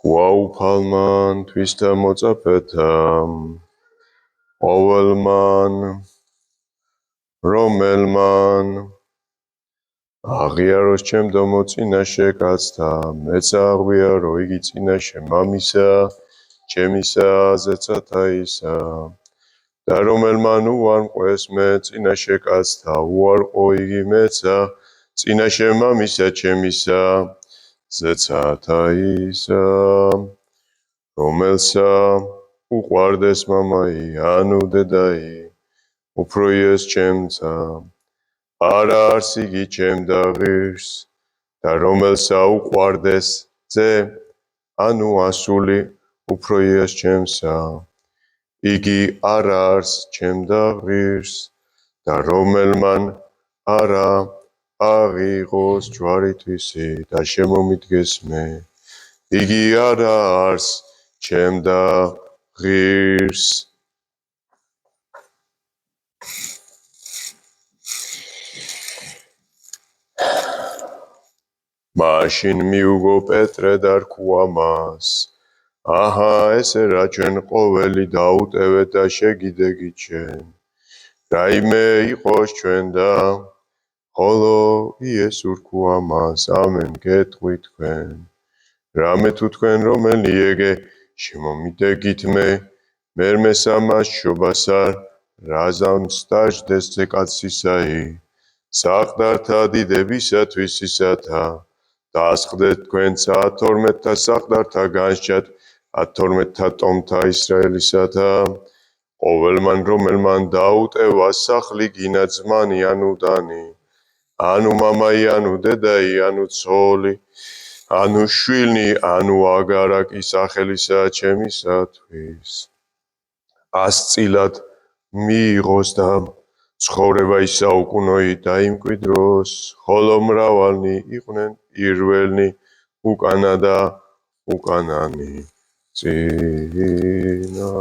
Გვაუფალმან თვის და მოწაფეთა ყოველმან რომელმან აღიაროს ჩემდო მოწინაშე კაცთა მეც აღვიარო იგი წინაშე მამისა ჩემისა ზეცათა ისა და რომელმან უარყვეს მე წინაშე კაცთა უარყო იგი მეცა წინაშე მამისა ჩემისა ზეცათა ისა რომელსა უყვარდეს მამაი ანუ დედაი უფრო იეს ჩემცა არა არს იგი ჩემ და ღირს და რომელსა უყვარდეს ძე ანუ ასული უფრო იეს ჩემსა იგი არა არს ჩემ და ღირს და რომელმან არა აღიღოს ჯვარი თვისი და შემომიდგეს მე იგი არა არს ჩემ და ღირს მაშინ მიუგო პეტრე და რქვა მას აჰა ესე რა ჩვენ ყოველი დაუტევეთ და შეგიდეგით ჩვენ რაიმე იყოს ჩვენ და ხოლო იესო რქვა მას ამენ გეტყვით თქვენ რამე თუ თქვენ რომელი ეგე შემომიდეგით მე მესამას შობასარ რაზამს დაждდეს ძე კაცისაი საყდართა დიდებისათვის ისათა დასხდეთ თქვენცა 12-თა საყდართა განსჯათ 12-თა ტომთა ისრაელისათა ყოველმან რომელმან დაუტევა სახლი გინა ძმანი ანუ დანი ანუ მამაი ანუ დედაი ანუ ცოლი ანუ შვილი ანუ აგარაკი სახელისა ჩემისათვის ასწილად მიიღოს და ცხოვრება ისაუკუნოი დაიმკვიდროს ხოლო მრავალნი იყვნენ პირველნი უკანა და უკანანი წინა